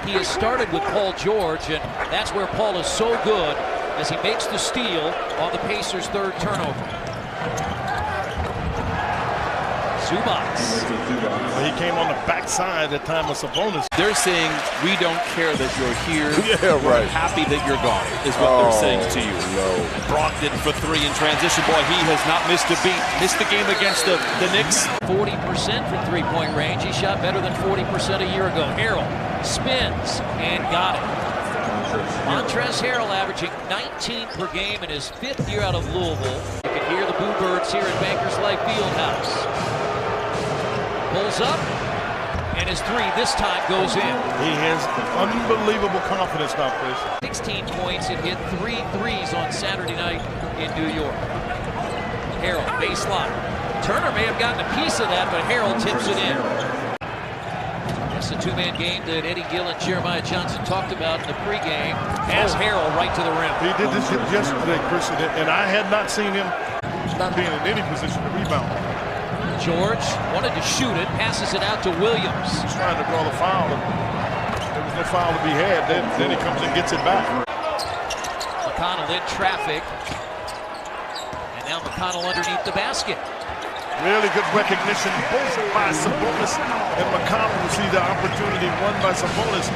He has started with Paul George, and that's where Paul is so good as he makes the steal on the Pacers' third turnover. Zubac. He came on the backside at the time of Sabonis. They're saying, we don't care that you're here. Yeah, right. We're happy that you're gone, is what they're saying to you. No. Brogdon for three in transition. Boy, he has not missed a beat. Missed the game against the Knicks. 40% from three-point range. He shot better than 40% a year ago. Harrell spins and got it. Montrezl Harrell averaging 19 per game in his 5th year out of Louisville. You can hear the Boo Birds here at Bankers Life Fieldhouse. Pulls up, and his three this time goes in. He has unbelievable confidence now, Chris. 16 points and hit 3 threes on Saturday night in New York. Harrell, baseline. Turner may have gotten a piece of that, but Harrell tips it in. That's the two-man game that Eddie Gill and Jeremiah Johnson talked about in the pregame. Has Harrell right to the rim. He did this yesterday, Chris, and I had not seen him not being in any position to rebound. George wanted to shoot it, passes it out to Williams. He's trying to draw the foul. There was no foul to be had. Then he comes and gets it back. McConnell in traffic. And now McConnell underneath the basket. Really good recognition both by Sabonis and McConnell. We see the opportunity won by Sabonis.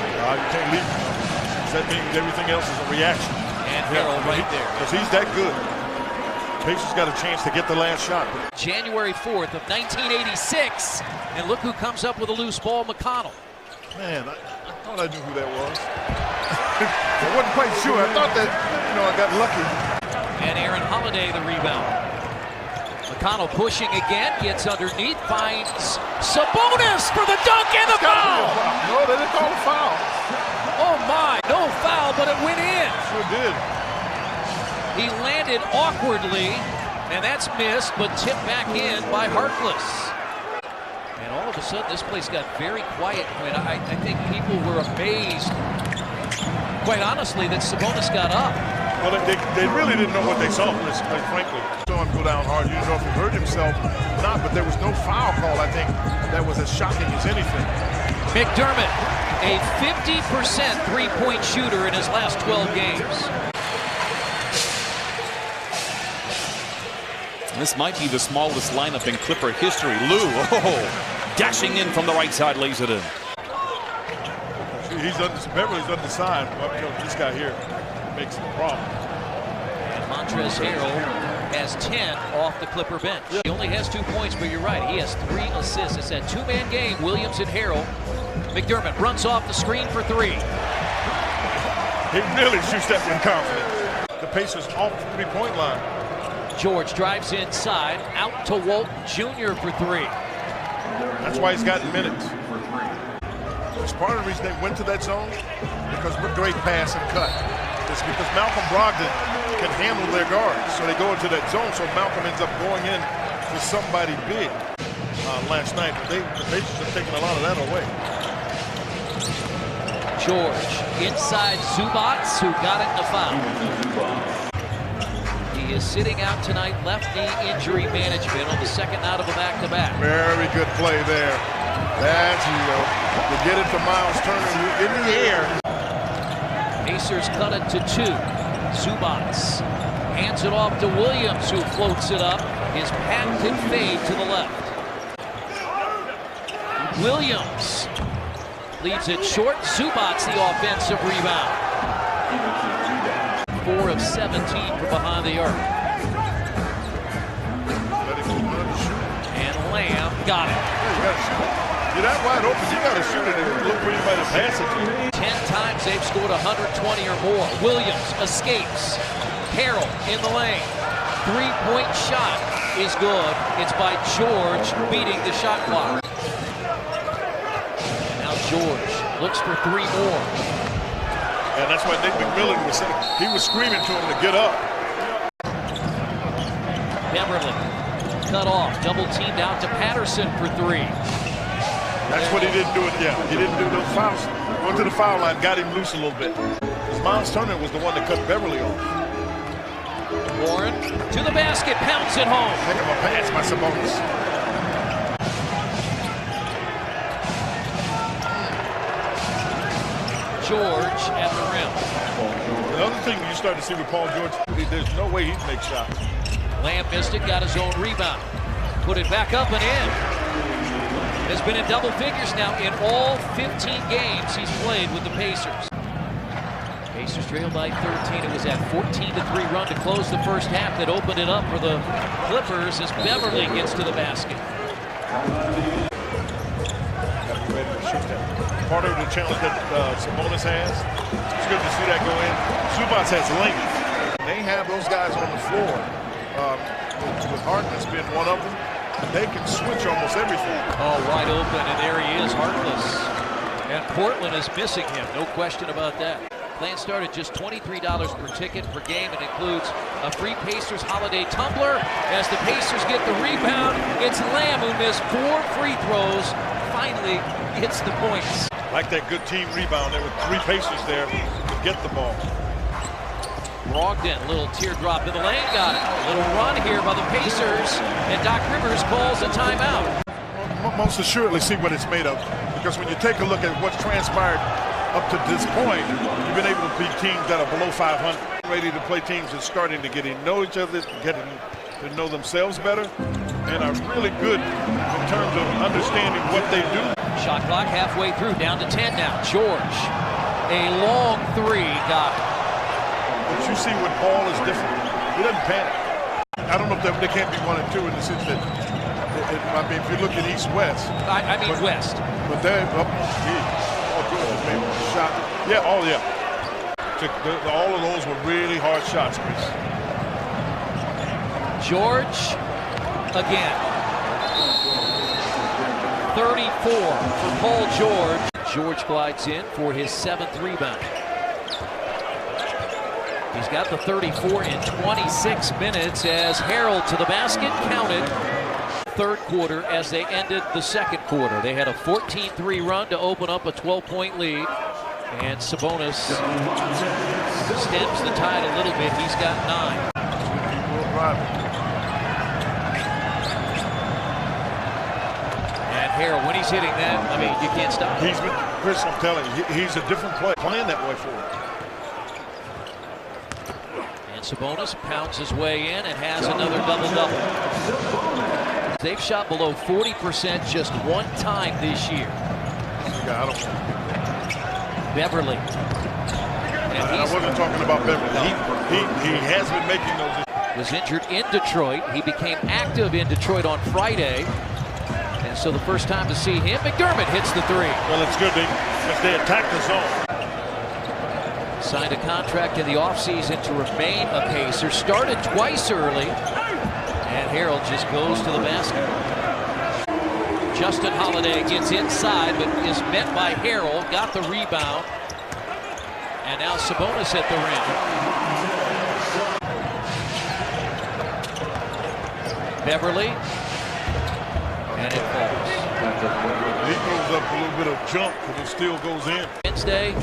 You can't leave. That means everything else is a reaction. And Harrell right there. Because he's that good. Pacers got a chance to get the last shot. January 4th of 1986. And look who comes up with a loose ball, McConnell. Man, I thought I knew who that was. I wasn't quite sure. I thought that, I got lucky. And Aaron Holiday the rebound. McConnell pushing again, gets underneath, finds Sabonis for the dunk and the foul. No, they didn't call a foul. Oh my, no foul, but it went in. Sure did. He landed awkwardly, and that's missed, but tipped back in by Harkless. And all of a sudden, this place got very quiet. I think people were amazed, quite honestly, that Sabonis got up. Well, they really didn't know what they saw, quite frankly. Saw him go down hard. You didn't know if he hurt himself or not, but there was no foul call, I think, that was as shocking as anything. McDermott, a 50% three-point shooter in his last 12 games. This might be the smallest lineup in Clipper history. Lou, dashing in from the right side, lays it in. Beverly's undersized. This guy here makes it a problem. And Montrezl Harrell has 10 off the Clipper bench. He only has 2 points, but you're right. He has 3 assists. It's that two-man game, Williams and Harrell. McDermott runs off the screen for 3. He really shoots that with confidence. The Pacers off the three-point line. George drives inside, out to Walton Jr. for 3. That's why he's gotten minutes. It's part of the reason they went to that zone, because we're great pass and cut. It's because Malcolm Brogdon can handle their guards, so they go into that zone, so Malcolm ends up going in to somebody big last night. But the Pacers have taken a lot of that away. George inside Zubac, who got it in the foul. He is sitting out tonight, left knee injury management on the second night of a back-to-back. Very good play there. That's, to get it to Miles Turner in the air. Pacers cut it to 2. Zubac hands it off to Williams, who floats it up. His patented fade to the left. Williams leaves it short. Zubac the offensive rebound. 4 of 17 from behind the arc. And Lamb got it. You're that wide open, you got to shoot it and look for anybody to pass it to. 10 times they've scored 120 or more. Williams escapes. Harrell in the lane. Three-point shot is good. It's by George beating the shot clock. And now George looks for 3 more. And that's why Nick McMillan was saying, he was screaming to him to get up. Beverly cut off, double teamed out to Patterson for 3. That's what he didn't do it yet. He didn't do those fouls. Going to the foul line, got him loose a little bit. Miles Turner was the one that cut Beverly off. Warren to the basket, pounds it home. Heck of a pass by Sabonis. George at the rim. The other thing you start to see with Paul George, there's no way he'd make shots. Lamb missed it, got his own rebound. Put it back up and in. Has been in double figures now in all 15 games he's played with the Pacers. Pacers trailed by 13. It was that 14-3 run to close the first half that opened it up for the Clippers as Beverly gets to the basket. Gotta be ready to shoot that. Part of the challenge that Sabonis has. It's good to see that go in. Zubac has length. They have those guys on the floor. With Harkless being one of them, they can switch almost everything. Oh, wide open, and there he is, Harkless. And Portland is missing him, no question about that. Plan started just $23 per ticket per game. It includes a free Pacers holiday tumbler. As the Pacers get the rebound, it's Lamb who missed 4 free throws, finally gets the points. Like that good team rebound. There were 3 Pacers there to get the ball. Brogdon, a little teardrop in the lane, got it. A little run here by the Pacers, and Doc Rivers calls a timeout. Most assuredly see what it's made of, because when you take a look at what's transpired up to this point, you've been able to beat teams that are below 500, ready to play teams that's starting to get to know each other, getting to know themselves better, and are really good in terms of understanding what they do. Shot clock halfway through, down to 10 now. George, a long 3, got it. But you see when Paul is different. He doesn't panic. I don't know if they can't be 1 and 2 in the sense that, I mean, if you look at East-West. I mean West. But they're up. Paul George has made a shot. Yeah, oh yeah. All of those were really hard shots, Chris. George, again. 34 for Paul George. George glides in for his 7th rebound. He's got the 34 in 26 minutes as Harrell to the basket, counted. Third quarter as they ended the second quarter. They had a 14-3 run to open up a 12-point lead. And Sabonis stems the tide a little bit. He's got 9. And Harrell, when he's hitting that, I mean, you can't stop. Chris, I'm telling you, he's a different player. Playing that way forward. Sabonis pounds his way in and has another double-double. They've shot below 40% just 1 time this year. Beverly. And I wasn't talking about Beverly. He has been making those. Was injured in Detroit. He became active in Detroit on Friday. And so the first time to see him, McDermott hits the 3. Well, it's good because they attack the zone. Signed a contract in the offseason to remain a Pacer. Started twice early. And Harrell just goes to the basket. Justin Holiday gets inside, but is met by Harrell. Got the rebound. And now Sabonis at the rim. Beverly. And it falls. He goes up a little bit of jump, but it still goes in. Wednesday.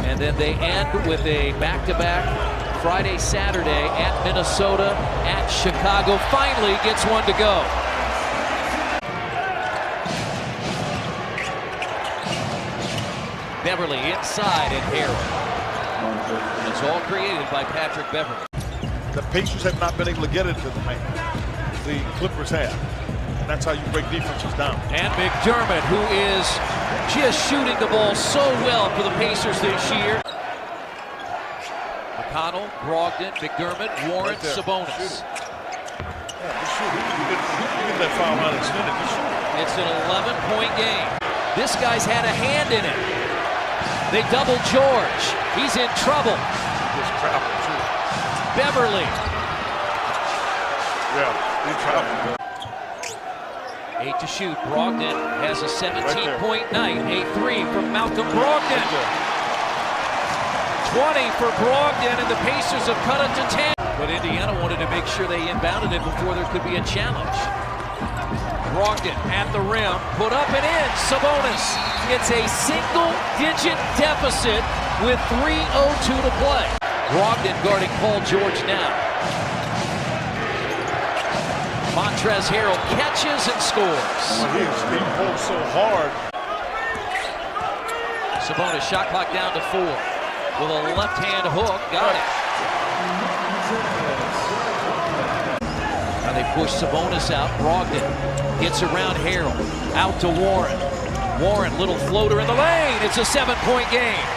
And then they end with a back-to-back Friday, Saturday at Minnesota, at Chicago. Finally gets one to go. Beverly inside and Harrell. It's all created by Patrick Beverly. The Pacers have not been able to get it to the man. The Clippers have. And that's how you break defenses down. And McDermott, who is just shooting the ball so well for the Pacers this year. McConnell, Brogdon, McDermott, Warren, right Sabonis. Yeah, just shoot it. You get that foul line extended. Just shoot it. It's an 11-point game. This guy's had a hand in it. They double George. He's in trouble. Just travel too. Beverly. Yeah, he traveled. 8 to shoot. Brogdon has a 17-point night. A 3 from Malcolm Brogdon. 20 for Brogdon, and the Pacers have cut it to 10. But Indiana wanted to make sure they inbounded it before there could be a challenge. Brogdon at the rim, put up and in. Sabonis. It's a single-digit deficit with 3:02 to play. Brogdon guarding Paul George now. Montrezl Harrell catches and scores. He pulls so hard. Sabonis, shot clock down to 4. With a left-hand hook, got it. Now they push Sabonis out. Brogdon gets around Harrell. Out to Warren. Warren, little floater in the lane. It's a 7-point game.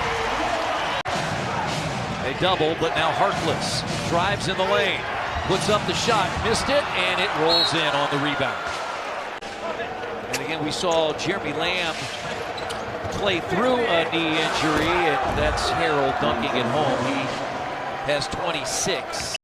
They double, but now Harkless drives in the lane. Puts up the shot, missed it, and it rolls in on the rebound. And again, we saw Jeremy Lamb play through a knee injury, and that's Harrell dunking it home. He has 26.